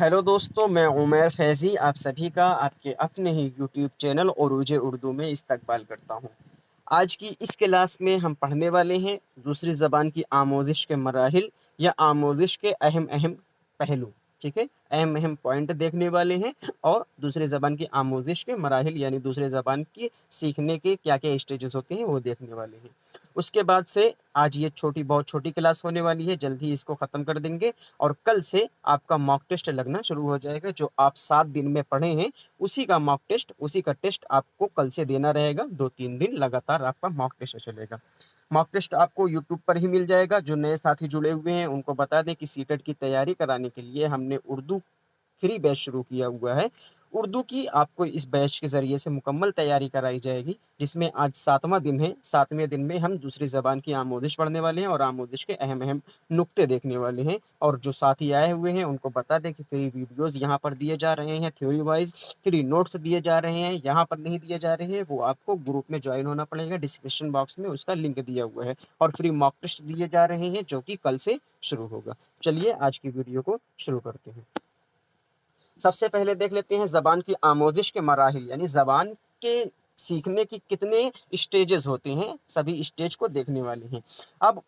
Hello दोस्तों, मैं उमैर फैज़ी आप सभी का आपके अपने ही यूट्यूब चैनल ओरूज उर्दू में इस्तकबाल करता हूँ। आज की इस क्लास में हम पढ़ने वाले हैं दूसरी ज़बान की आमोज़िश के मराहिल या आमोज़िश के अहम अहम पहलू। ठीक है, अहम अहम पॉइंट देखने वाले हैं और दूसरी ज़बान की आमोज़िश के मराहिल यानी दूसरी ज़बान की सीखने के क्या क्या स्टेजेस होते हैं वो देखने वाले हैं। उसके बाद से आज ये बहुत छोटी क्लास होने वाली है, जल्दी इसको ख़त्म कर देंगे और कल से आपका मॉक टेस्ट लगना शुरू हो जाएगा। जो आप 7 दिन में पढ़े हैं उसी का मॉक टेस्ट, उसी का टेस्ट आपको कल से देना रहेगा। 2-3 दिन लगातार आपका मॉक टेस्ट चलेगा। मॉक टेस्ट आपको यूट्यूब पर ही मिल जाएगा। जो नए साथी जुड़े हुए हैं उनको बता दें कि सीटेट की तैयारी कराने के लिए हमने उर्दू फ्री बैच शुरू किया हुआ है। उर्दू की आपको इस बैच के ज़रिए से मुकम्मल तैयारी कराई जाएगी, जिसमें आज 7वां दिन है। 7वें दिन में हम दूसरी ज़बान की आमोज़िश पढ़ने वाले हैं और आमोज़िश के अहम अहम नुक्ते देखने वाले हैं। और जो साथी आए हुए हैं उनको बता दें कि फ्री वीडियोज़ यहाँ पर दिए जा रहे हैं, थ्योरी वाइज़ फ्री नोट्स दिए जा रहे हैं, यहाँ पर नहीं दिए जा रहे हैं। वो आपको ग्रुप में ज्वाइन होना पड़ेगा, डिस्क्रिप्शन बॉक्स में उसका लिंक दिया हुआ है। और फ्री मॉक टेस्ट दिए जा रहे हैं जो कि कल से शुरू होगा। चलिए आज की वीडियो को शुरू करते हैं। सबसे पहले देख लेते हैं ज़बान की आमोज़िश के मराहिल, यानी ज़बान के सीखने की कितने स्टेजेस होते हैं, सभी स्टेज को देखने वाले हैं। अब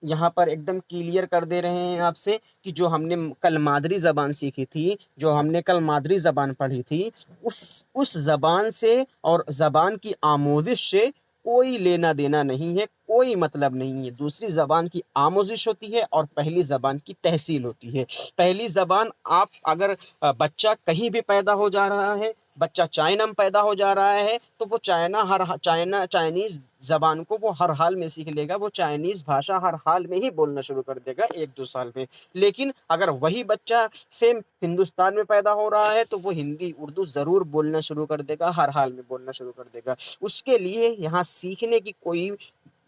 यहाँ पर एकदम क्लियर कर दे रहे हैं आपसे कि जो हमने कल मादरी ज़बान सीखी थी, जो हमने कल मादरी ज़बान पढ़ी थी, उस ज़बान से और ज़बान की आमोज़िश से कोई लेना देना नहीं है, कोई मतलब नहीं है। दूसरी ज़बान की आमोज़िश होती है और पहली ज़बान की तहसील होती है। पहली ज़बान आप अगर बच्चा कहीं भी पैदा हो जा रहा है, बच्चा चाइना में पैदा हो जा रहा है, तो वो चाइनीज़ ज़बान को वो हर हाल में सीख लेगा। वो चाइनीज़ भाषा हर हाल में ही बोलना शुरू कर देगा 1-2 साल में। लेकिन अगर वही बच्चा सेम हिंदुस्तान में पैदा हो रहा है तो वो हिंदी उर्दू ज़रूर बोलना शुरू कर देगा, हर हाल में बोलना शुरू कर देगा। उसके लिए यहाँ सीखने की कोई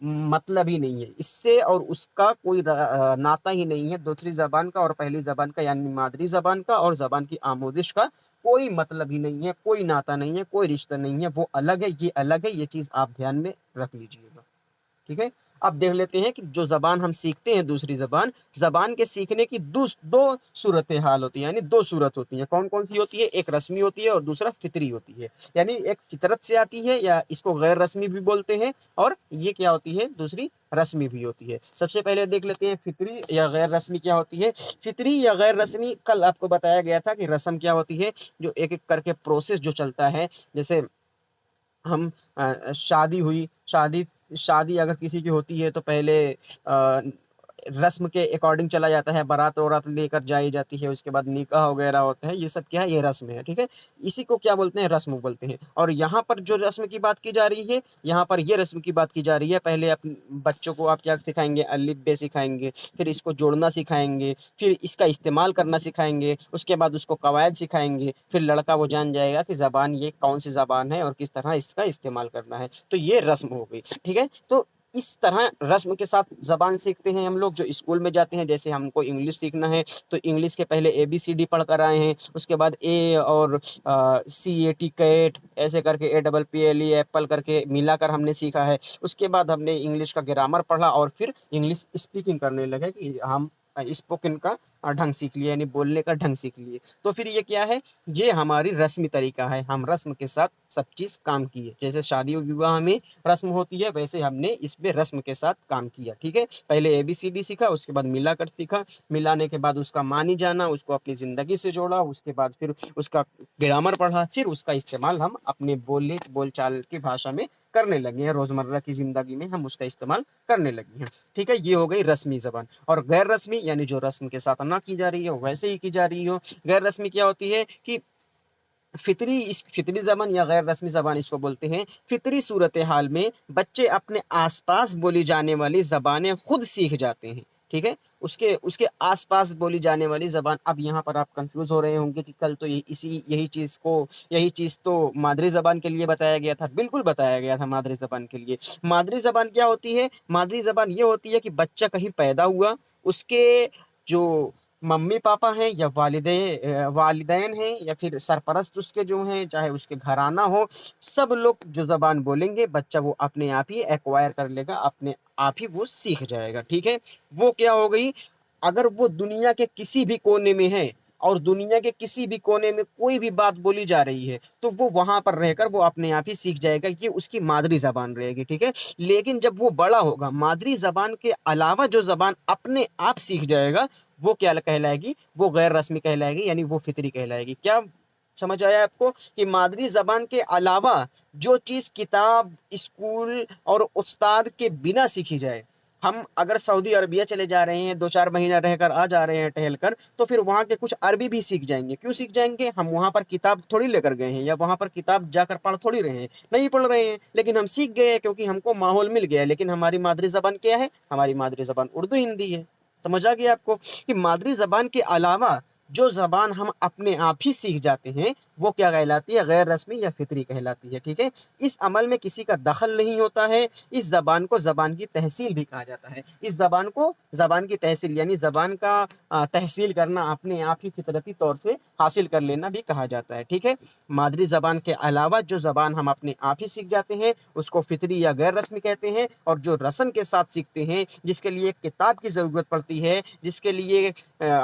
मतलब ही नहीं है। इससे और उसका कोई नाता ही नहीं है। दूसरी ज़बान का और पहली ज़बान का यानी मादरी ज़बान का और ज़बान की आमोज़िश का कोई मतलब ही नहीं है, कोई नाता नहीं है, कोई रिश्ता नहीं है। वो अलग है, ये अलग है, ये चीज़ आप ध्यान में रख लीजिएगा। ठीक है, अब देख लेते हैं कि जो ज़बान हम सीखते हैं दूसरी ज़बान के सीखने की दो सूरत हाल होती है, यानी 2 सूरत होती हैं। कौन कौन सी होती है? एक रस्मी होती है और दूसरा फितरी होती है। यानी एक फितरत से आती है या इसको गैर रस्मी भी बोलते हैं, और ये क्या होती है? दूसरी रस्मी भी होती है। सबसे पहले देख लेते हैं फितरी या गैर रस्मी क्या होती है। फितरी या गैर रस्मी कल आपको बताया गया था कि रस्म क्या होती है, जो एक एक करके प्रोसेस जो चलता है। जैसे हम शादी हुई, शादी अगर किसी की होती है तो पहले रस्म के अकॉर्डिंग चला जाता है, बारात वारात लेकर जाई जाती है, उसके बाद निकाह वगैरह होता है। ये सब क्या है? ये रस्म है। ठीक है, इसी को क्या बोलते हैं? रस्म बोलते हैं। और यहाँ पर जो रस्म की बात की जा रही है, यहाँ पर ये रस्म की बात की जा रही है। पहले अपने बच्चों को आप क्या सिखाएंगे? अलिफ बे सिखाएंगे, फिर इसको जोड़ना सिखाएंगे, फिर इसका इस्तेमाल करना सिखाएंगे, उसके बाद उसको कवायद सिखाएंगे। फिर लड़का वो जान जाएगा कि ज़बान ये कौन सी ज़बान है और किस तरह इसका इस्तेमाल करना है। तो ये रस्म हो गई। ठीक है, तो इस तरह रस्म के साथ ज़बान सीखते हैं हम लोग। जो स्कूल में जाते हैं, जैसे हमको इंग्लिश सीखना है तो इंग्लिश के पहले ABCD पढ़ कर आए हैं, उसके बाद ए और CAT कैट ऐसे करके APPLE एप्पल करके मिलाकर हमने सीखा है। उसके बाद हमने इंग्लिश का ग्रामर पढ़ा और फिर इंग्लिश स्पीकिंग करने लगे कि हम स्पोकन का ढंग सीख लिए, यानी बोलने का ढंग सीख लिए। तो फिर ये क्या है? ये हमारी रस्मी तरीका है। हम रस्म के साथ सब चीज़ काम किए। जैसे शादी विवाह में रस्म होती है, वैसे हमने इसमें रस्म के साथ काम किया। ठीक है, पहले ABCD सीखा, उसके बाद मिलाकर सीखा, मिलाने के बाद उसका मानी जाना, उसको अपनी ज़िंदगी से जोड़ा, उसके बाद फिर उसका ग्रामर पढ़ा, फिर उसका इस्तेमाल हम अपने बोलचाल की भाषा में करने लगे हैं। रोज़मर्रा की ज़िंदगी में हम उसका इस्तेमाल करने लगे हैं। ठीक है, ये हो गई रस्मी ज़बान। और गैर रस्मी यानी जो रस्म के साथ ना की जा रही हो वैसे ही की जा रही हो। गैर रस्मी क्या होती है कि फितरी ज़बान या गैर रस्मी ज़बान इसको बोलते हैं। फितरी सूरत हाल में बच्चे अपने आसपास बोली जाने वाली ज़बानें खुद सीख जाते हैं। ठीक है, उसके उसके आसपास बोली जाने वाली ज़बान। अब यहाँ पर आप कंफ्यूज हो रहे होंगे कि कल तो यही चीज़ तो मादरी ज़बान के लिए बताया गया था। बिल्कुल बताया गया था मादरी ज़बान के लिए। मादरी ज़बान क्या होती है? मादरी ज़बान ये होती है कि बच्चा कहीं पैदा हुआ, उसके जो मम्मी पापा हैं या वालिदैन हैं या फिर सरपरस्त उसके जो हैं, चाहे उसके घराना हो, सब लोग जो ज़बान बोलेंगे बच्चा वो अपने आप ही एक्वायर कर लेगा, अपने आप ही वो सीख जाएगा। ठीक है, वो क्या हो गई? अगर वो दुनिया के किसी भी कोने में है اور دنیا کے کسی بھی کونے میں کوئی بھی بات بولی جا رہی ہے تو وہ وہاں پر رہ کر وہ اپنے آپ ہی سیکھ جائے گا کہ اس کی مادری زبان رہے گی، ٹھیک ہے۔ لیکن جب وہ بڑا ہوگا، مادری زبان کے علاوہ جو زبان اپنے آپ سیکھ جائے گا وہ کیا کہلائے گی؟ وہ غیر رسمی کہلائے گی، یعنی وہ فطری کہلائے گی۔ کیا سمجھ آیا آپ کو کہ مادری زبان کے علاوہ جو چیز کتاب، اسکول اور استاد کے بنا سیکھی جائے، ہم اگر سعودی عربیہ چلے جا رہے ہیں، 2-4 مہینہ رہ کر آ جا رہے ہیں ٹہل کر، تو پھر وہاں کے کچھ عربی بھی سیکھ جائیں گے۔ کیوں سیکھ جائیں گے؟ ہم وہاں پر کتاب تھوڑی لے کر گئے ہیں، یا وہاں پر کتاب جا کر پڑھ تھوڑی رہے ہیں، نہیں پڑھ رہے ہیں، لیکن ہم سیکھ گئے کیونکہ ہم کو ماحول مل گیا۔ لیکن ہماری مادری زبان کیا ہے؟ ہماری مادری زبان اردو ہندی ہے۔ سمجھ آ گیا آپ کو کہ مادری زبان کے علاوہ جو زبان ہم اپنے آپ ہی سیکھ جاتے ہیں وہ کیا کہلاتی ہے؟ غیر رسمی یا فطری کہلاتی ہے، ٹھیک ہے۔ اس عمل میں کسی کا دخل نہیں ہوتا ہے۔ اس زبان کو زبان کی تحصیل بھی کہا جاتا ہے۔ اس زبان کو زبان کی تحصیل یعنی زبان کا تحصیل کرنا، اپنے آپ ہی فطرتی طور سے حاصل کر لینا بھی کہا جاتا ہے، ٹھیک ہے۔ مادری زبان کے علاوہ جو زبان ہم اپنے آپ ہی سیکھ جاتے ہیں اس کو فطری یا غیر رسمی کہتے ہیں، اور جو رسم کے ساتھ سیکھتے ہیں، جس کے لیے کتاب کی ضرورت پڑتی ہے، جس کے لیے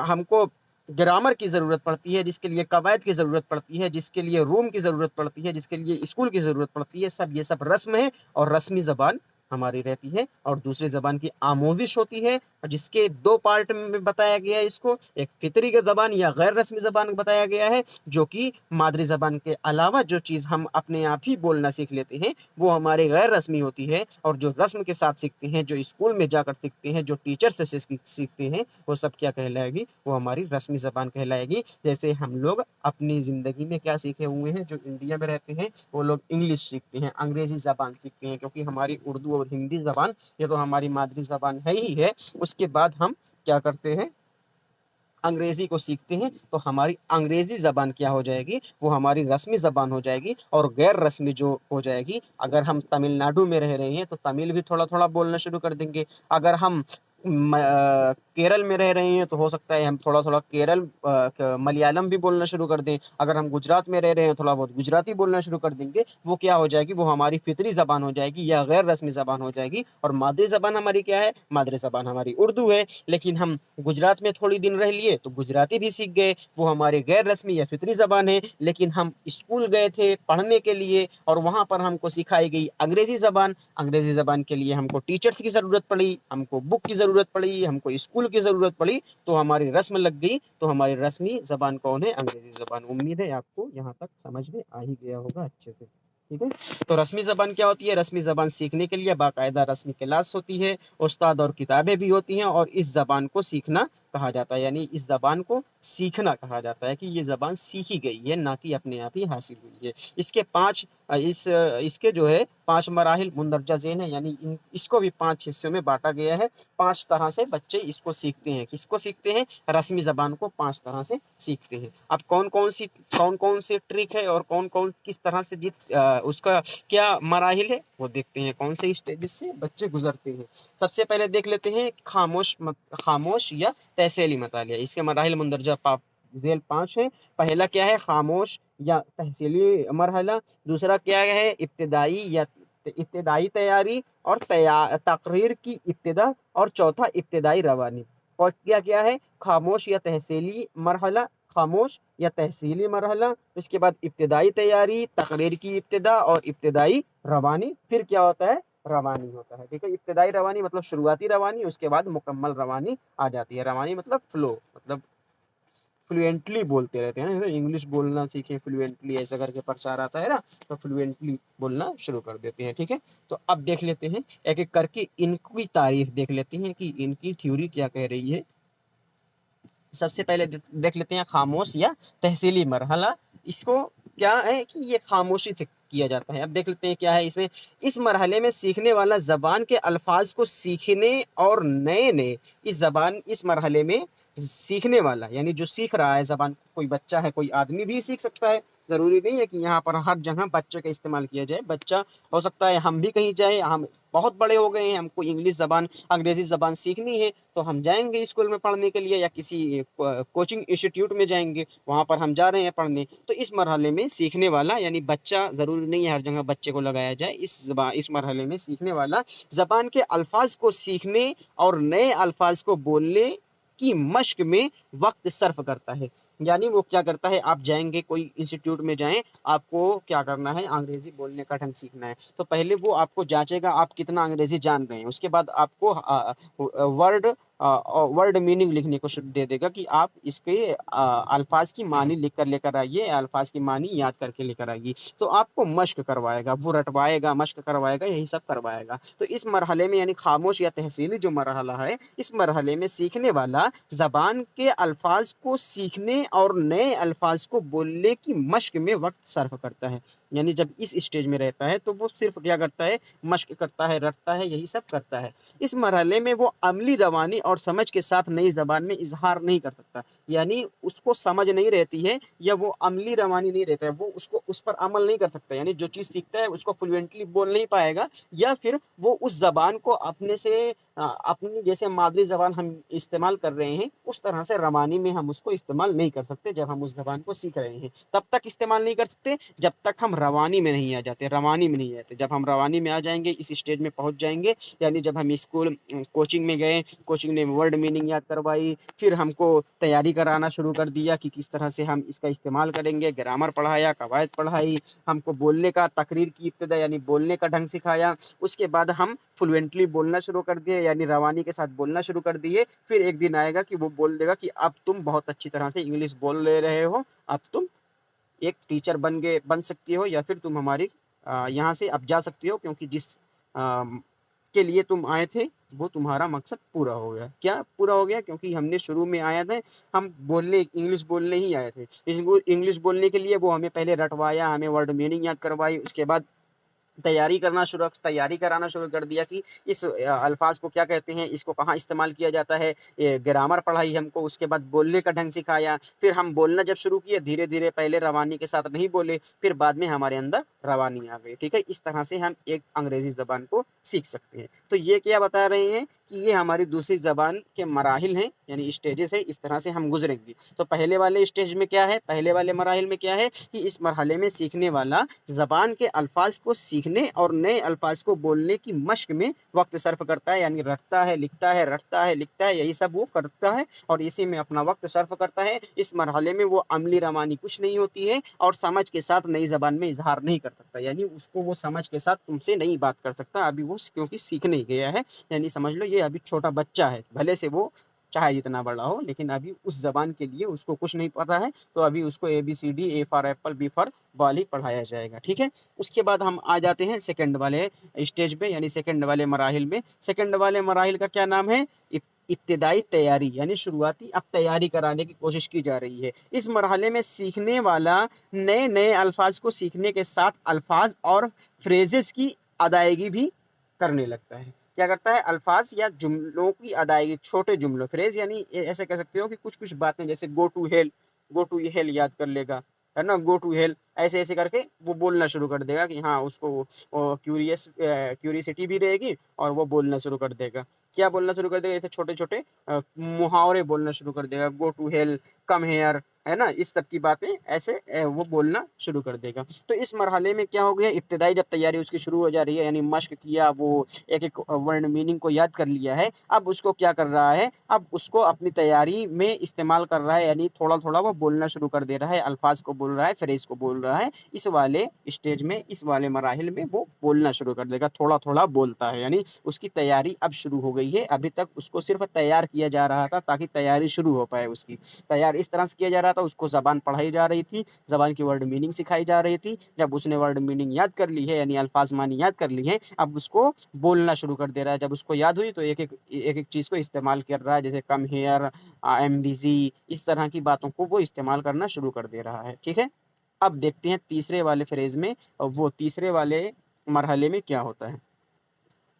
ہم کو گرامر کی ضرورت پڑتی ہے، جس کے لیے قواعد کی ضرورت پڑتی ہے، جس کے لیے روم کی ضرورت پڑتی ہے، جس کے لیے اسکول کی ضرورت پڑتی ہے، یہ سب رسم ہے، اور رسمی زبان ہماری رہتی ہے۔ اور دوسری زبان کی آموزش ہوتی ہے، جس کے 2 پارٹ میں بتایا گیا ہے۔ اس کو ایک فطری کی زبان یا غیر رسمی زبان بتایا گیا ہے، جو کہ مادری زبان کے علاوہ جو چیز ہم اپنے آپ ہی بولنا سیکھ لیتے ہیں وہ ہمارے غیر رسمی ہوتی ہے، اور جو رسم کے ساتھ سیکھتے ہیں، جو اسکول میں جا کر سیکھتے ہیں، جو ٹیچر سے سیکھتے ہیں، وہ سب کیا کہلائے گی؟ وہ ہماری رسمی زبان کہلائے گی۔ جیسے ہم لوگ اپنی زندگی میں کیا سیکھے ہوئے ہیں، جو انڈیا میں رہتے ہیں وہ لوگ انگلش سیکھتے ہیں، انگریزی زبان سیکھتے ہیں، کیونکہ ہماری اردو اور ہندی زبان یہ تو ہماری مادری زبان ہے ہی ہے۔ اس کے بعد ہم کیا کرتے ہیں؟ انگریزی کو سیکھتے ہیں، تو ہماری انگریزی زبان کیا ہو جائے گی؟ وہ ہماری رسمی زبان ہو جائے گی۔ اور غیر رسمی جو ہو جائے گی، اگر ہم تمل ناڈو میں رہ رہے ہیں تو تمل بھی تھوڑا تھوڑا بولنا شروع کر دیں گے۔ اگر ہم کیرل میں رہ رہے ہیں تو ہو سکتا ہے ہم تھوڑا تھوڑا ملیالم بھی بولنا شروع کر دیں۔ اگر ہم گجرات میں رہ رہے ہیں تھوڑا بہت گجراتی بولنا شروع کر دیں گے۔ وہ کیا ہو جائے گی؟ وہ ہماری فطری زبان ہو جائے گی یا غیر رسمی زبان ہو جائے گی۔ اور مادری زبان ہماری کیا ہے؟ مادری زبان ہماری اردو ہے۔ لیکن ہم گجرات میں تھوڑی دن رہ لیے تو گجراتی بھی سیکھ گئے، وہ ہماری غیر رسمی یا فطری زبان ہے۔ لیکن ہم اسکول گئے تھے پڑھنے کے لیے، اور وہاں پر ہم کو سکھائی گئی انگریزی زبان۔ انگریزی زبان کے لیے ہم کو ٹیچرز کی ضرورت پڑی، ہم کو بک کی ضرورت پڑی، ہم کو اسکول کی ضرورت پڑی، تو ہماری رسم لگ گئی۔ تو ہماری رسمی زبان کون ہے؟ انگریزی زبان۔ امید ہے آپ کو یہاں تک سمجھ میں آ ہی گیا ہوگا اچھے سے، ٹھیک ہے۔ تو رسمی زبان کیا ہوتی ہے؟ رسمی زبان سیکھنے کے لیے باقاعدہ رسمی کلاس ہوتی ہے، استاد اور کتابیں بھی ہوتی ہیں، اور اس زبان کو سیکھنا کہا جاتا ہے، یعنی اس زبان کو سیکھنا کہا جاتا ہے، کہ یہ زبان سیکھی گئی ہے، نہ کہ اپنے آپ ہی حاصل ہوئی ہے۔ اس کے 5 مراحل مندرجہ ذیل ہیں، یعنی اس کو بھی 5 حصوں میں بانٹا گیا ہے۔ 5 طرح سے بچے اس کو سیکھتے ہیں۔ کس کو سیکھتے ہیں؟ رسمی زبان کو 5 طرح سے سیکھتے ہیں۔ اب کون کون سی ٹرک ہے اور کس طرح سے اس کا کیا مراحل ہے وہ دیکھتے ہیں، کون سے اسٹیجز سے بچے گزرتے ہیں۔ سب سے پہلے دیکھ لیتے ہیں خاموش یا تحصیلی مطالعہ۔ اس کے مراحل مندرجہ ذیل 5 ہے۔ پہلا کیا ہے؟ خاموش یا تحصیلی مرحلہ۔ دوسرا کیا ہے؟ ابتدائی تیاری اور تقریر کی ابتدا۔ اور چوتھا ابتدائی روانی۔ اور کیا ہے؟ خاموش یا تحصیلی مرحلہ، خاموش یا تحصیلی مرحلہ، اس کے بعد ابتدائی تیاری، تقریر کی ابتدا اور ابتدائی روانی۔ پھر کیا ہوتا ہے؟ روانی ہوتا ہے، ٹھیک ہے۔ ابتدائی روانی مطلب شروعاتی روانی، اس کے بعد مکمل روانی آ جاتی ہے۔ روانی مطلب فلو، مطلب فلوئنٹلی بولتے رہتے ہیں، انگلش بولنا سیکھیں فلوئنٹلی، ایسا کر کے پرچار آتا ہے نا، تو فلوئنٹلی بولنا شروع کر دیتے ہیں، ٹھیک ہے۔ تو اب دیکھ لیتے ہیں ایک ایک کر کے ان کی تعریف دیکھ لیتے ہیں کہ ان کی تھیوری کیا کہہ رہی ہے۔ سب سے پہلے دیکھ لیتے ہیں خاموش یا تحصیلی مرحلہ۔ اس کو کیا ہے کہ یہ خاموشی سے کیا جاتا ہے۔ اب دیکھ لیتے ہیں کیا ہے اس میں۔ اس مرحلے میں سیکھنے والا زبان کے الفاظ کو سیکھنے اور نئے اس مرحلے میں سیکھنے والا، یعنی جو سیکھ رہا ہے زبان، کوئی بچہ ہے، کوئی آدمی بھی سیکھ سکتا ہے۔ ضروری نہیں ہے کہ یہاں پر ہر جگہ بچے کا استعمال کیا جائے۔ بچہ ہو سکتا ہے ہم بھی کہیں جائیں، ہم بہت بڑے ہو گئے ہیں، ہم کو انگریزی زبان سیکھنی ہے، تو ہم جائیں گے اسکول میں پڑھنے کے لیے یا کسی کوچنگ انسٹیٹیوٹ میں جائیں گے، وہاں پر ہم جا رہے ہیں پڑھنے۔ تو اس مرحلے میں سیکھنے والا یعنی بچہ، ضروری نہیں ہے ہر جگہ بچے کو لگایا جائے، اس مرحلے میں سیکھنے والا زبان کے الفاظ کو سیکھنے اور نئے الفاظ کو بولنے کی مشق میں وقت صرف کرتا ہے۔ यानी वो क्या करता है, आप जाएंगे कोई इंस्टीट्यूट में जाएं, आपको क्या करना है, अंग्रेजी बोलने का ढंग सीखना है, तो पहले वो आपको जांचेगा आप कितना अंग्रेजी जान रहे हैं, उसके बाद आपको वर्ड वर्ड मीनिंग लिखने को दे देगा कि आप इसके अल्फाज की मानी लिख कर लेकर आइए, अल्फाज की मानी याद करके लेकर आइए। तो आपको मश्क करवाएगा, वो रटवाएगा, मश्क करवाएगा, यही सब करवाएगा। तो इस मरहले में यानी खामोश या तहसीली जो मरहला है, इस मरहले में सीखने वाला ज़बान के अल्फाज को सीखने और नए अल्फाज को बोलने की मश्क में वक्त सर्फ करता है। यानी जब इस स्टेज में रहता है तो वो सिर्फ क्या करता है, मश्क करता है, रटता है, यही सब करता है। इस मरहले में वो अमली रवानी और समझ के साथ नई ज़बान में इजहार नहीं कर सकता, यानी उसको समझ नहीं रहती है या वो अमली रवानी नहीं रहता है, वो उसको उस पर अमल नहीं कर सकता, यानी जो चीज़ सीखता है उसको फ्लुएंटली बोल नहीं पाएगा, या फिर वो उस ज़बान को अपने से अपनी जैसे मादरी ज़बान हम इस्तेमाल कर रहे हैं उस तरह से रवानी में हम उसको इस्तेमाल नहीं कर सकते। जब हम उस ज़बान को सीख रहे हैं तब तक इस्तेमाल नहीं कर सकते जब तक हम रवानी में नहीं आ जाते, रवानी में नहीं आते। जब हम रवानी में आ जाएंगे, इस स्टेज में पहुंच जाएंगे, यानी जब हम स्कूल कोचिंग में गए, कोचिंग ने वर्ड मीनिंग याद करवाई, फिर हमको तैयारी कराना शुरू कर दिया कि किस तरह से हम इसका इस्तेमाल करेंगे, ग्रामर पढ़ाया, कवायद पढ़ाई, हमको बोलने का तकरीर की इब्तिदा यानी बोलने का ढंग सिखाया, उसके बाद हम फ्लुएंटली बोलना शुरू कर दिए यानी रवानी के साथ बोलना शुरू कर दिए। फिर एक दिन आएगा कि वो बोल देगा कि अब तुम बहुत अच्छी तरह से इंग्लिश बोल ले रहे हो, अब तुम एक टीचर बन सकती हो, या फिर तुम हमारी यहाँ से अब जा सकती हो, क्योंकि जिस के लिए तुम आए थे वो तुम्हारा मकसद पूरा हो गया। क्या पूरा हो गया? क्योंकि हमने शुरू में आया था, हम बोलने इंग्लिश बोलने ही आए थे। इंग्लिश बोलने के लिए वो हमें पहले रटवाया, हमें वर्ड मीनिंग याद करवाई, उसके बाद तैयारी कराना शुरू कर दिया कि इस अल्फाज को क्या कहते हैं, इसको कहाँ इस्तेमाल किया जाता है, ये ग्रामर पढ़ाई हमको, उसके बाद बोलने का ढंग सिखाया। फिर हम बोलना जब शुरू किए, धीरे धीरे पहले रवानी के साथ नहीं बोले, फिर बाद में हमारे अंदर रवानी आ गई। ठीक है, इस तरह से हम एक अंग्रेजी ज़बान को सीख सकते हैं। तो ये क्या बता रहे हैं कि ये हमारी दूसरी ज़बान के मराहिल हैं, यानी स्टेजेस है, इस तरह से हम गुजरेंगे। तो पहले वाले स्टेज में क्या है, पहले वाले मराहिल में क्या है कि इस मरहले में सीखने वाला ज़बान के अल्फाज को सीखने और नए अल्फाज को बोलने की मश्क में वक्त सर्फ करता है, यानी रटता है, लिखता है, रटता है, लिखता है, यही सब वो करता है और इसी में अपना वक्त सर्फ करता है। इस मरहले में वो अमली रवानी कुछ नहीं होती है और समझ के साथ नई ज़बान में इजहार नहीं कर सकता, यानी उसको वो समझ के साथ तुमसे नहीं बात कर सकता अभी वो, क्योंकि सीखने ही गया है। यानी समझ लो ये अभी छोटा बच्चा है, भले से वो चाहे जितना बड़ा हो, लेकिन अभी उस ज़बान के लिए उसको कुछ नहीं पता है, तो अभी उसको ABCD, A for apple, B for ball ही पढ़ाया जाएगा। ठीक है, उसके बाद हम आ जाते हैं सेकंड वाले स्टेज पे, यानी सेकंड वाले मराहिल में। सेकंड वाले मराहिल का क्या नाम है, इब्तिदाई तैयारी, यानी शुरुआती अब तैयारी कराने की कोशिश की जा रही है। इस मरहले में सीखने वाला नए नए अल्फाज को सीखने के साथ अल्फाज और फ्रेजेस की अदायगी भी करने लगता है। क्या करता है, अल्फाज या जुमलों की अदायगी, छोटे जुमलों, फ्रेज यानी ऐसे कह सकते हो कि कुछ कुछ बातें, जैसे गो टू हेल याद कर लेगा, है ना, गो टू हेल, ऐसे ऐसे करके वो बोलना शुरू कर देगा कि हाँ, उसको क्यूरियसिटी भी रहेगी और वो बोलना शुरू कर देगा। क्या बोलना शुरू कर देगा, ऐसे छोटे छोटे मुहावरे बोलना शुरू कर देगा, go to hell, come here, है ना, इस सब की बातें ऐसे वो बोलना शुरू कर देगा। तो इस मरहले में क्या हो गया, इब्तिदाई जब तैयारी उसकी शुरू हो जा रही है, यानी मश्क किया, वो एक एक वर्ड मीनिंग को याद कर लिया है, अब उसको क्या कर रहा है, अब उसको अपनी तैयारी में इस्तेमाल कर रहा है, यानी थोड़ा थोड़ा वो बोलना शुरू कर दे रहा है, अल्फाज को बोल रहा है, फ्रेज को बोल रहा है। इस वाले स्टेज में, इस वाले मराहिल में वो बोलना शुरू कर देगा, थोड़ा थोड़ा बोलता है, यानी उसकी तैयारी अब शुरू हो गई है। अभी तक उसको सिर्फ तैयार किया जा रहा था ताकि तैयारी शुरू हो पाए उसकी, तैयार इस तरह से किया जा रहा था, उसको ज़बान पढ़ाई जा रही थी, ज़बान की वर्ड मीनिंग सिखाई जा रही थी। जब उसने वर्ड मीनिंग याद कर ली है, यानी अल्फाज मानी याद कर ली है, अब उसको बोलना शुरू कर दे रहा है। जब उसको याद हुई तो एक एक चीज़ को इस्तेमाल कर रहा है, जैसे कम हेयर, एम बिजी, इस तरह की बातों को वो इस्तेमाल करना शुरू कर दे रहा है। ठीक है, अब देखते हैं तीसरे वाले फ्रेज में, वो तीसरे वाले मरहले में क्या होता है।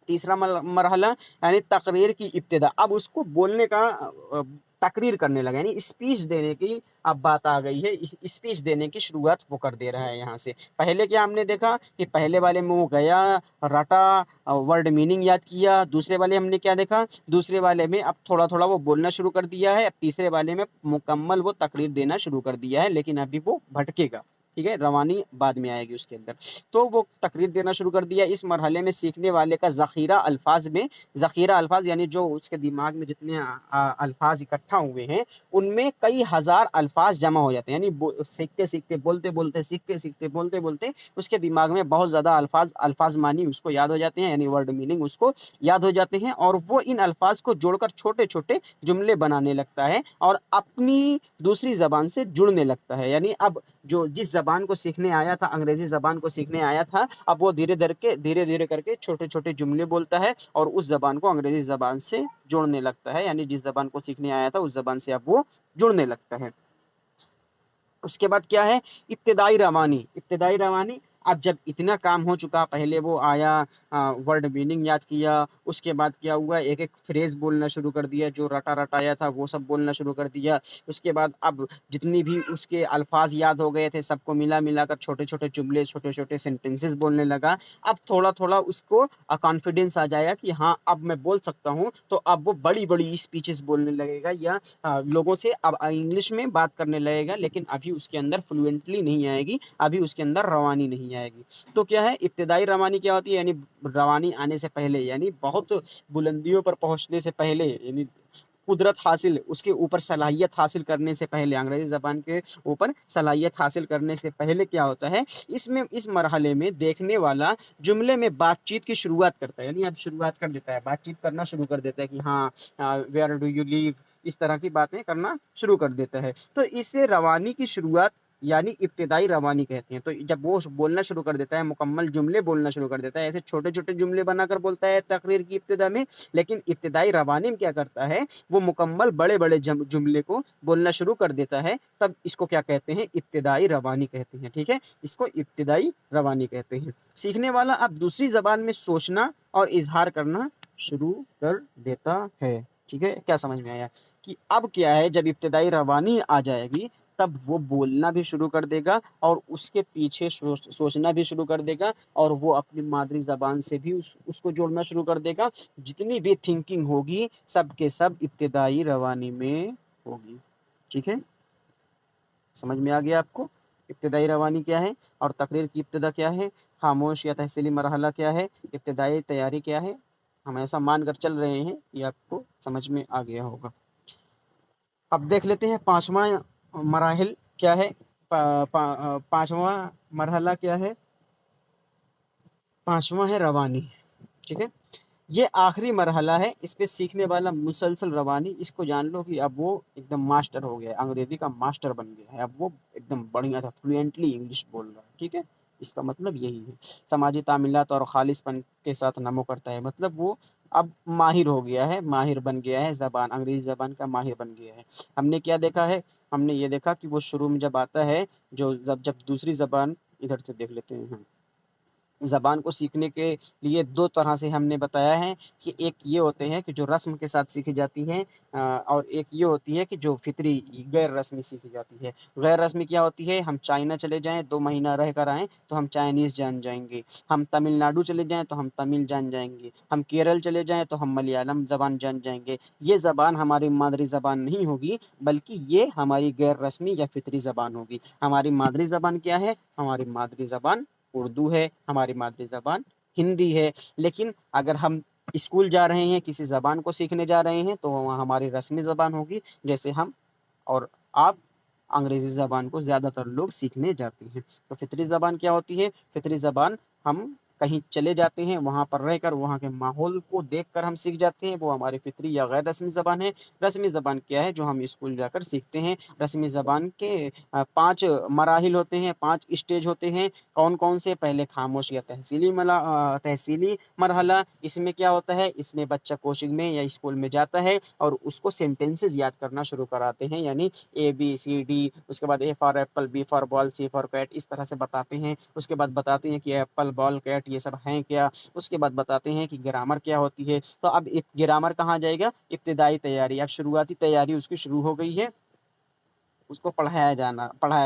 तीसरा मरहला यानी तकरीर की इब्तिदा, अब उसको बोलने का तकरीर करने लगा, यानी स्पीच देने की अब बात आ गई है, स्पीच देने की शुरुआत वो कर दे रहा है यहाँ से। पहले क्या हमने देखा कि पहले वाले में वो गया, रटा, वर्ड मीनिंग याद किया। दूसरे वाले हमने क्या देखा, दूसरे वाले में अब थोड़ा थोड़ा वो बोलना शुरू कर दिया है। अब तीसरे वाले में मुकम्मल वो तकरीर देना शुरू कर दिया है, लेकिन अभी वो भटकेगा। ठीक है, रवानी बाद में आएगी उसके अंदर। तो वो तकरीर देना शुरू कर दिया। इस मरहले में सीखने वाले का ज़ख़ीरा अल्फाज यानी जो उसके दिमाग में जितने अल्फाज इकट्ठा हुए हैं उनमें कई हज़ार अल्फाज जमा हो जाते हैं, यानी सीखते सीखते बोलते बोलते सीखते सीखते बोलते बोलते उसके दिमाग में बहुत ज़्यादा अल्फाज मानी उसको याद हो जाते हैं, यानी वर्ड मीनिंग उसको याद हो जाते हैं, और वो इन अल्फाज को जोड़कर छोटे छोटे जुमले बनाने लगता है और अपनी दूसरी ज़बान से जुड़ने लगता है। यानी अब जो जिस ज़बान को सीखने आया था, अंग्रेज़ी ज़बान को सीखने आया था, अब वो धीरे धीरे करके छोटे छोटे जुमले बोलता है और उस ज़बान को अंग्रेज़ी ज़बान से जोड़ने लगता है, यानी जिस ज़बान को सीखने आया था उस ज़बान से अब वो जुड़ने लगता है। उसके बाद क्या है, इब्तिदाई रवानी। अब जब इतना काम हो चुका, पहले वो आया, वर्ड मीनिंग याद किया, उसके बाद क्या हुआ, एक एक फ्रेज बोलना शुरू कर दिया, जो रटा रटाया था वो सब बोलना शुरू कर दिया। उसके बाद अब जितनी भी उसके अल्फाज याद हो गए थे सबको मिला मिलाकर छोटे छोटे जुमले, छोटे छोटे सेंटेंसेस बोलने लगा। अब थोड़ा थोड़ा उसको कॉन्फिडेंस आ जाएगा कि हाँ अब मैं बोल सकता हूँ, तो अब वो बड़ी बड़ी स्पीचेस बोलने लगेगा या लोगों से अब इंग्लिश में बात करने लगेगा, लेकिन अभी उसके अंदर फ्लुएंटली नहीं आएगी, अभी उसके अंदर रवानी नहीं आएगी। तो क्या है, इब्तिदाई रवानी क्या होती है, यानी रवानी आने से पहले, यानी बहुत बुलंदियों पर पहुंचने से पहले, यानी कुदरत हासिल, उसके ऊपर सलाहियत हासिल करने से पहले, अंग्रेजी ज़बान के ऊपर सलाहियत हासिल करने से पहले क्या होता है, इसमें इस मरहले में देखने वाला जुमले में बातचीत की शुरुआत करता है, यानी अब शुरुआत कर देता है, बातचीत करना शुरू कर देता है कि हाँ वेयर डू यू लिव, इस तरह की बातें करना शुरू कर देता है। तो इसे रवानी की शुरुआत यानी इब्तिदाई रवानी कहते हैं। तो जब वो बोलना शुरू कर देता है, मुकम्मल जुमले बोलना शुरू कर देता है, ऐसे छोटे छोटे जुमले बनाकर बोलता है तकरीर की इब्तिदा में, लेकिन इब्तिदाई रवानी में क्या करता है, वो मुकम्मल बड़े बड़े जुमले को बोलना शुरू कर देता है, तब इसको क्या कहते हैं, इब्तिदाई रवानी कहते हैं। ठीक है, इसको इब्तिदाई रवानी कहते हैं। सीखने वाला अब दूसरी ज़बान में सोचना और इजहार करना शुरू कर देता है। ठीक है, क्या समझ में आया कि अब क्या है, जब इब्तिदाई रवानी आ जाएगी तब वो बोलना भी शुरू कर देगा और उसके पीछे सोचना भी शुरू कर देगा, और वो अपनी मादरी ज़बान से भी उसको जोड़ना शुरू कर देगा। जितनी भी थिंकिंग होगी सब के सब इब्तिदाई रवानी में होगी। ठीक है, समझ में आ गया आपको इब्तिदाई रवानी क्या है और तकरीर की इब्तिदा क्या है, खामोश या तहसीली मरहला क्या है, इब्तिदाई तैयारी क्या है, हम ऐसा मानकर चल रहे हैं कि आपको समझ में आ गया होगा। अब देख लेते हैं पांचवा मराहिल क्या है, पांचवा मरहला क्या है, पांचवा है रवानी। ठीक है, ये आखिरी मरहला है, इस पे सीखने वाला मुसलसल रवानी, इसको जान लो कि अब वो एकदम मास्टर हो गया है, अंग्रेजी का मास्टर बन गया है, अब वो एकदम बढ़िया था, फ्लुएंटली इंग्लिश बोल रहा है। ठीक है, इसका मतलब यही है। समाजी तामीलात और खालिसपन के साथ नमो करता है, मतलब वो अब माहिर हो गया है, माहिर बन गया है, ज़बान अंग्रेज़ी ज़बान का माहिर बन गया है। हमने क्या देखा है, हमने ये देखा कि वो शुरू में जब आता है, जो जब दूसरी ज़बान, इधर से देख लेते हैं हम, ज़बान को सीखने के लिए दो तरह से हमने बताया है कि एक ये होते हैं कि जो रस्म के साथ सीखी जाती हैं, और एक ये होती है कि जो फितरी गैर रस्मी सीखी जाती है। गैर रस्मी क्या होती है, हम चाइना चले जाएं 2 महीना रह कर आएँ तो हम चाइनीज़ जान जाएंगे, हम तमिलनाडु चले जाएं तो हम तमिल जान जाएंगे, हम केरल चले जाएं तो हम मलयालम ज़बान जान जाएंगे। ये ज़बान हमारी मादरी ज़बान नहीं होगी, बल्कि ये हमारी गैर रस्मी या फितरी ज़बान होगी। हमारी मादरी ज़बान क्या है, हमारी मादरी ज़बान उर्दू है, हमारी मादरी ज़बान हिंदी है। लेकिन अगर हम स्कूल जा रहे हैं, किसी ज़बान को सीखने जा रहे हैं, तो वहाँ हमारी रस्मी ज़बान होगी, जैसे हम और आप अंग्रेज़ी ज़बान को ज़्यादातर लोग सीखने जाते हैं। तो फितरी ज़बान क्या होती है, फितरी ज़बान हम कहीं चले जाते हैं, वहाँ पर रहकर वहाँ के माहौल को देखकर हम सीख जाते हैं, वो हमारी फितरी या गैर रस्मी ज़बान है। रस्मी ज़बान क्या है, जो हम स्कूल जाकर सीखते हैं। रस्मी ज़बान के 5 मराहिल होते हैं, 5 स्टेज होते हैं। कौन-कौन से, पहले खामोश या तहसीली मरहला, इसमें क्या होता है, इसमें बच्चा कोचिंग में या स्कूल में जाता है और उसको सेंटेंसेस याद करना शुरू कराते हैं, यानी ABCD, उसके बाद A for apple, B for ball, C for cat, इस तरह से बताते हैं। उसके बाद बताते हैं कि एप्पल, बॉल, कैट ये सब हैं क्या। उसके बाद बताते हैं कि ग्रामर क्या होती है। तो अब ग्रामर कहाँ जाएगा, इब्तिदाई तैयारी, अब शुरुआती तैयारी उसकी शुरू हो गई है। उसको पढ़ाया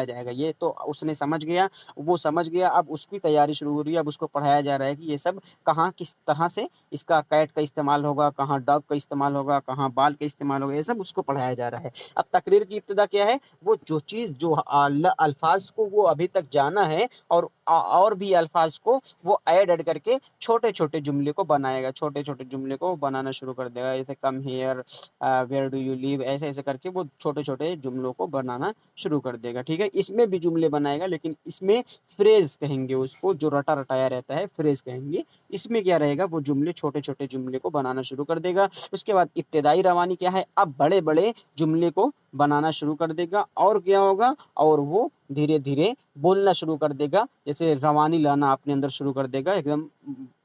जाएगा। ये तो उसने समझ गया, वो समझ गया, अब उसकी तैयारी शुरू हो रही है, अब उसको पढ़ाया जा रहा है कि ये सब कहाँ किस तरह से इसका कैट का इस्तेमाल होगा, कहाँ डॉग का इस्तेमाल होगा, कहाँ बाल का इस्तेमाल होगा, ये सब उसको पढ़ाया जा रहा है। अब तकरीर की इब्तिदा क्या है, वो जो चीज़ जो अल्फाज को वो अभी तक जाना है और भी अल्फाज को वो ऐड करके छोटे छोटे जुमले को बनाएगा, छोटे छोटे जुमले को बनाना शुरू कर देगा। जैसे come here, where do you live, ऐसे ऐसे करके वो छोटे छोटे जुमलों को बनाना शुरू कर देगा। ठीक है, इसमें भी जुमले बनाएगा, लेकिन इसमें फ्रेज कहेंगे उसको, जो रटा रटाया रहता है फ्रेज कहेंगे। इसमें क्या रहेगा, वो जुमले छोटे छोटे जुमले को बनाना शुरू कर देगा। उसके बाद इब्तिदाई रवानी क्या है, अब बड़े बड़े जुमले को बनाना शुरू कर देगा। और क्या होगा, और वो धीरे धीरे बोलना शुरू कर देगा, जैसे रवानी लाना अपने अंदर शुरू कर देगा, एकदम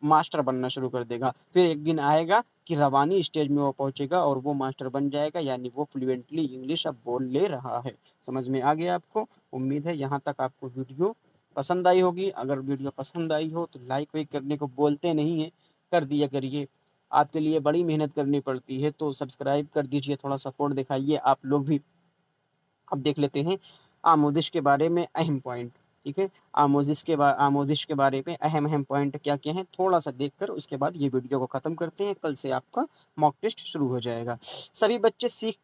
मास्टर बनना शुरू कर देगा। फिर एक दिन आएगा कि रवानी स्टेज में वो पहुंचेगा और वो मास्टर बन जाएगा, यानी वो फ्लुएंटली इंग्लिश अब बोल ले रहा है। समझ में आ गया आपको? उम्मीद है यहाँ तक आपको वीडियो पसंद आई होगी। अगर वीडियो पसंद आई हो तो लाइक वाइक करने को बोलते नहीं है, कर दिया करिए। आपके लिए बड़ी मेहनत करनी पड़ती है, तो सब्सक्राइब कर दीजिए, थोड़ा सपोर्ट दिखाइए आप लोग भी। अब देख लेते हैं आमोदिश के बारे में अहम पॉइंट। ठीक है, आमोदिश के बारे में अहम अहम पॉइंट क्या क्या हैं, थोड़ा सा देखकर उसके बाद ये वीडियो को ख़त्म करते हैं। कल से आपका मॉक टेस्ट शुरू हो जाएगा। सभी बच्चे सीख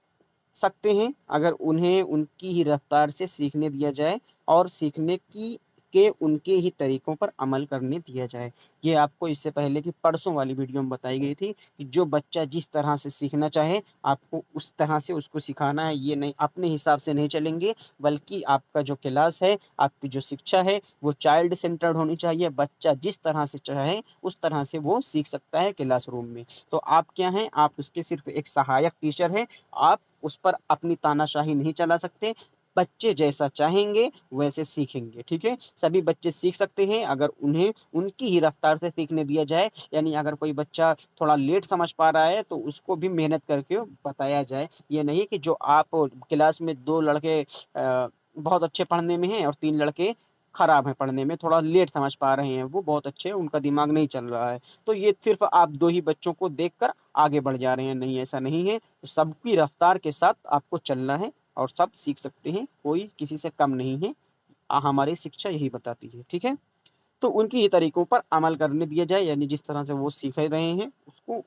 सकते हैं अगर उन्हें उनकी ही रफ्तार से सीखने दिया जाए और सीखने की के उनके ही तरीकों पर अमल करने दिया जाए। ये आपको इससे पहले की परसों वाली वीडियो में बताई गई थी कि जो बच्चा जिस तरह से सीखना चाहे आपको उस तरह से उसको सिखाना है। ये नहीं अपने हिसाब से नहीं चलेंगे, बल्कि आपका जो क्लास है, आपकी जो शिक्षा है, वो चाइल्ड सेंटर्ड होनी चाहिए। बच्चा जिस तरह से चाहे उस तरह से वो सीख सकता है क्लास रूम में। तो आप क्या हैं, आप उसके सिर्फ एक सहायक टीचर हैं। आप उस पर अपनी तानाशाही नहीं चला सकते। बच्चे जैसा चाहेंगे वैसे सीखेंगे। ठीक है, सभी बच्चे सीख सकते हैं अगर उन्हें उनकी ही रफ्तार से सीखने दिया जाए। यानी अगर कोई बच्चा थोड़ा लेट समझ पा रहा है तो उसको भी मेहनत करके बताया जाए। ये नहीं कि जो आप क्लास में 2 लड़के बहुत अच्छे पढ़ने में हैं और 3 लड़के खराब हैं पढ़ने में, थोड़ा लेट समझ पा रहे हैं, वो बहुत अच्छे हैं, उनका दिमाग नहीं चल रहा है, तो ये सिर्फ आप 2 ही बच्चों को देखकर आगे बढ़ जा रहे हैं। नहीं, ऐसा नहीं है। तो सबकी रफ्तार के साथ आपको चलना है और सब सीख सकते हैं, कोई किसी से कम नहीं है। हमारी शिक्षा यही बताती है। ठीक है, तो उनकी ही तरीकों पर अमल करने दिया जाए, यानी जिस तरह से वो सीख रहे हैं उसको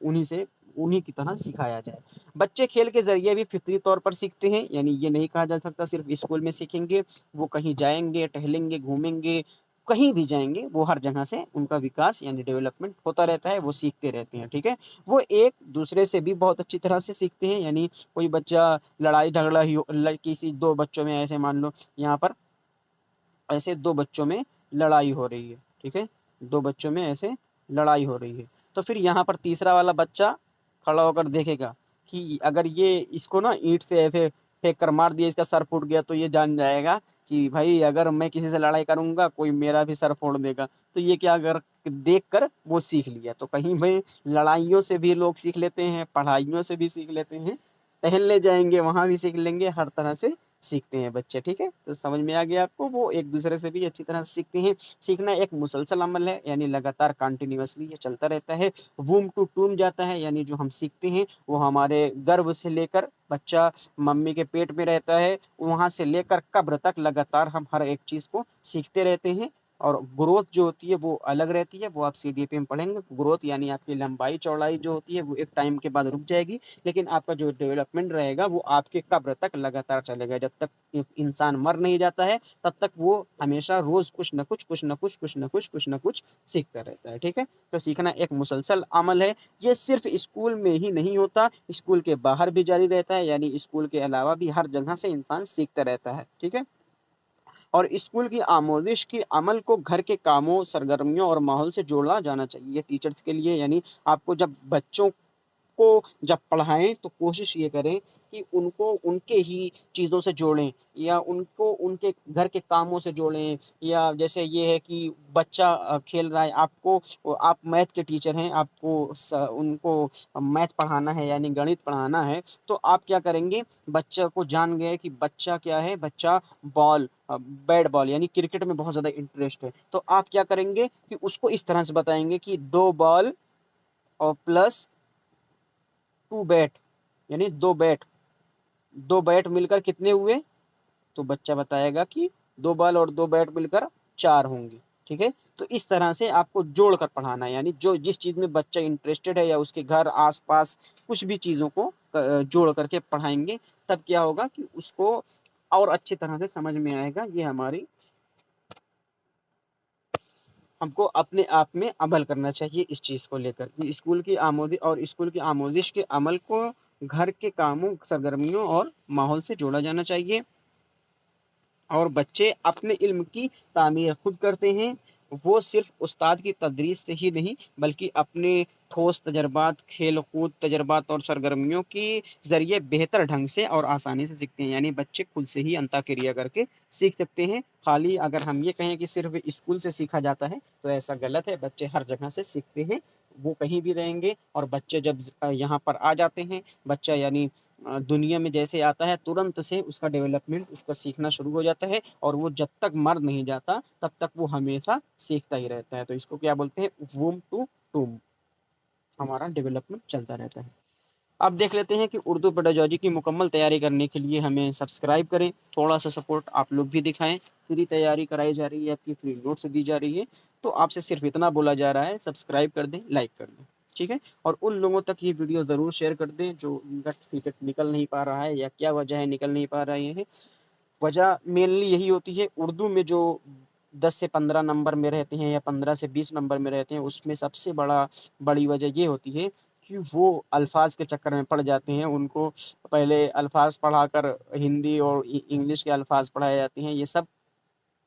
उन्हीं की तरह सिखाया जाए। बच्चे खेल के ज़रिए भी फितरी तौर पर सीखते हैं, यानी ये नहीं कहा जा सकता सिर्फ स्कूल में सीखेंगे। वो कहीं जाएँगे, टहलेंगे, घूमेंगे, कहीं भी जाएँगे, वो हर जगह से उनका विकास यानी डेवलपमेंट होता रहता है, वो सीखते रहते हैं। ठीक है? वो एक-दूसरे से भी बहुत अच्छी तरह से सीखते हैं, यानी कोई बच्चा लड़ाई-झगड़ा ही हो किसी 2 बच्चों में, ऐसे मान लो यहाँ पर ऐसे 2 बच्चों में लड़ाई हो रही है। ठीक है? 2 बच्चों में ऐसे लड़ाई हो रही है। तो फिर यहाँ पर तीसरा वाला बच्चा खड़ा होकर देखेगा कि अगर ये इसको ना ईंट से ऐसे फेंक कर मार दिया, इसका सर फूट गया, तो ये जान जाएगा कि भाई अगर मैं किसी से लड़ाई करूँगा, कोई मेरा भी सर फोड़ देगा। तो ये क्या अगर देख कर वो सीख लिया। तो कहीं भाई लड़ाइयों से भी लोग सीख लेते हैं, पढ़ाइयों से भी सीख लेते हैं, टहलने जाएँगे वहाँ भी सीख लेंगे, हर तरह से सीखते हैं बच्चे। ठीक है? तो समझ में आ गया आपको, वो एक-दूसरे से भी अच्छी तरह से सीखते हैं। सीखना एक मुसलसल अमल है, यानी लगातार कंटीन्यूअसली ये चलता रहता है। वूम्ब टू टूम्ब जाता है, यानी जो हम सीखते हैं वो हमारे गर्भ से लेकर बच्चा मम्मी के पेट में रहता है, वहाँ से लेकर कब्र तक लगातार हम हर एक चीज़ को सीखते रहते हैं। और ग्रोथ जो होती है वो अलग रहती है, वो आप सीडीपी में पढ़ेंगे। ग्रोथ यानी आपकी लंबाई-चौड़ाई जो होती है वो एक टाइम के बाद रुक जाएगी, लेकिन आपका जो डेवलपमेंट रहेगा वो आपके कब्र तक लगातार चलेगा। जब तक इंसान मर नहीं जाता है तब तक वो हमेशा रोज कुछ न कुछ सीखता रहता है। ठीक है, तो सीखना एक मुसलसल अमल है। ये सिर्फ स्कूल में ही नहीं होता, स्कूल के बाहर भी जारी रहता है, यानी स्कूल के अलावा भी हर जगह से इंसान सीखता रहता है। ठीक है, और स्कूल की आमोदिश की अमल को घर के कामों, सरगर्मियों और माहौल से जोड़ा जाना चाहिए टीचर्स के लिए। यानी आपको जब बच्चों को जब पढ़ाएँ तो कोशिश ये करें कि उनको उनके ही चीज़ों से जोड़ें, या उनको उनके घर के कामों से जोड़ें। या जैसे ये है कि बच्चा खेल रहा है, आप मैथ के टीचर हैं, आपको उनको मैथ पढ़ाना है यानी गणित पढ़ाना है, तो आप क्या करेंगे, बच्चा को जान गए कि बच्चा क्या है, बच्चा बैट बॉल यानी क्रिकेट में बहुत ज़्यादा इंटरेस्ट है, तो आप क्या करेंगे कि उसको इस तरह से बताएँगे कि 2 बॉल और प्लस 2 बैट, यानी 2 बैट मिलकर कितने हुए, تو बच्चा बताएगा कि 2 बॉल और 2 बैट मिलकर 4 होंगे, ठीक है? तो इस तरह से आपको जोड़कर पढ़ाना है, यानी जो जिस चीज़ में बच्चा इंटरेस्टेड है या उसके घर आस-पास कुछ भी चीज़ों को जोड़ करके पढ़ाएँगे, तब क्या होगा कि उसको और अच्छी तरह से समझ में आएगा। ये हमको अपने आप में अमल करना चाहिए इस चीज़ को लेकर कि स्कूल की आमोज़िश के अमल को घर के कामों, सरगर्मियों और माहौल से जोड़ा जाना चाहिए। और बच्चे अपने इल्म की तामीर खुद करते हैं। वो सिर्फ़ उस्ताद की तदरीस से ही नहीं, बल्कि अपने ठोस तजर्बात, खेल-कूद तजर्बात और सरगर्मियों के ज़रिए बेहतर ढंग से और आसानी से सीखते हैं। यानी बच्चे खुद से ही अंताक्रिया करके सीख सकते हैं। खाली अगर हम ये कहें कि सिर्फ़ स्कूल से सीखा जाता है, तो ऐसा गलत है। बच्चे हर जगह से सीखते हैं। वो कहीं भी रहेंगे और बच्चे जब यहाँ पर आ जाते हैं, बच्चा यानी दुनिया में जैसे आता है तुरंत से उसका डेवलपमेंट, उसका सीखना शुरू हो जाता है और वो जब तक मर नहीं जाता तब तक वो हमेशा सीखता ही रहता है। तो इसको क्या बोलते हैं? वूम्ब टू टूम्ब, हमारा डेवलपमेंट चलता रहता है। अब देख लेते हैं कि उर्दू पेडागॉजी की मुकम्मल तैयारी करने के लिए हमें सब्सक्राइब करें, थोड़ा-सा सपोर्ट आप लोग भी दिखाएँ। फ्री तैयारी कराई जा रही है, आपकी फ्री नोट्स दी जा रही है, तो आपसे सिर्फ़ इतना बोला जा रहा है, सब्सक्राइब कर दें, लाइक कर दें, ठीक है? और उन लोगों तक ये वीडियो ज़रूर शेयर कर दें जो उनका सीटेट निकल नहीं पा रहा है या क्या वजह है निकल नहीं पा रहे हैं। वजह मेनली यही होती है, उर्दू में जो 10 से 15 नंबर में रहते हैं या 15 से 20 नंबर में रहते हैं, उसमें सबसे बड़ी वजह ये होती है कि वो अल्फ़ाज़ के चक्कर में पड़ जाते हैं। उनको पहले अल्फ़ाज़ पढ़ाकर हिंदी और इंग्लिश के अल्फ़ाज़ पढ़ाए जाते हैं। ये सब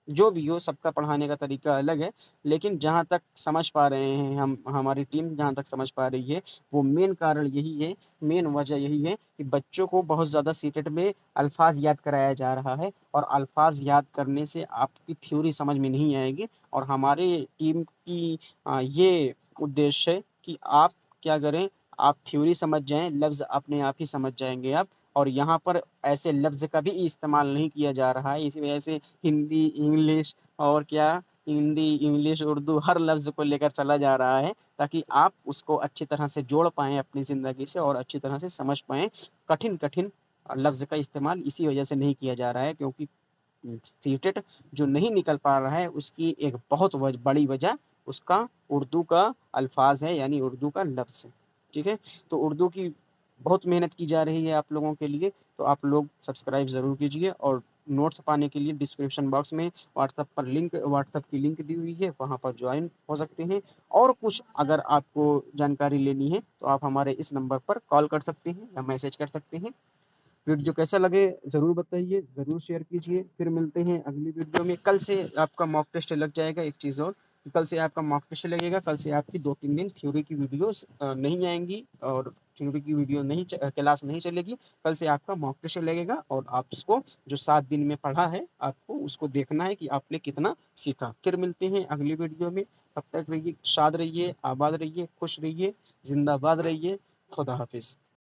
जो भी हो, सबका पढ़ाने का तरीका अलग है, लेकिन जहाँ तक समझ पा रहे हैं हमारी टीम जहाँ तक समझ पा रही है, वो मेन कारण यही है, मेन वजह यही है कि बच्चों को बहुत ज़्यादा सीटेट में अल्फ़ाज़ याद कराया जा रहा है और अल्फ़ाज़ याद करने से आपकी थ्योरी समझ में नहीं आएगी। और हमारे टीम की ये उद्देश्य है कि आप क्या करें, आप थ्योरी समझ जाएँ, लफ्ज़ अपने आप ही समझ जाएँगे आप। और यहाँ पर ऐसे लफ्ज़ का भी इस्तेमाल नहीं किया जा रहा है, इसी वजह से हिंदी, इंग्लिश और क्या हिंदी, इंग्लिश, उर्दू हर लफ्ज़ को लेकर चला जा रहा है, ताकि आप उसको अच्छी तरह से जोड़ पाएँ अपनी ज़िंदगी से और अच्छी तरह से समझ पाएँ। कठिन-कठिन लफ्ज़ का इस्तेमाल इसी वजह से नहीं किया जा रहा है, क्योंकि सीटेट जो नहीं निकल पा रहा है, उसकी एक बहुत बड़ी वजह उसका उर्दू का अल्फ़ाज़ है, यानी उर्दू का लफ्ज़ है, ठीक है? तो उर्दू की बहुत मेहनत की जा रही है आप लोगों के लिए, तो आप लोग सब्सक्राइब ज़रूर कीजिए और नोट्स पाने के लिए डिस्क्रिप्शन बॉक्स में व्हाट्सएप की लिंक दी हुई है, वहाँ पर जॉइन हो सकते हैं। और कुछ अगर आपको जानकारी लेनी है, तो आप हमारे इस नंबर पर कॉल कर सकते हैं या मैसेज कर सकते हैं। वीडियो कैसा लगे ज़रूर बताइए, ज़रूर शेयर कीजिए। फिर मिलते हैं अगली वीडियो में। कल से आपका मॉक टेस्ट लग जाएगा, एक चीज़ और, कल से आपका मॉक टेस्ट लगेगा। कल से आपकी 2-3 दिन थ्योरी की वीडियोज़ नहीं आएँगी और थ्योरी की वीडियो नहीं क्लास नहीं चलेगी। कल से आपका मॉक टेस्ट लगेगा और आप उसको जो 7 दिन में पढ़ा है, आपको उसको देखना है कि आपने कितना सीखा। फिर मिलते हैं अगली वीडियो में। तब तक रहिए शाद रहिए, आबाद रहिए, खुश रहिए, ज़िंदाबाद रहिए। खुदा हाफ़िज़।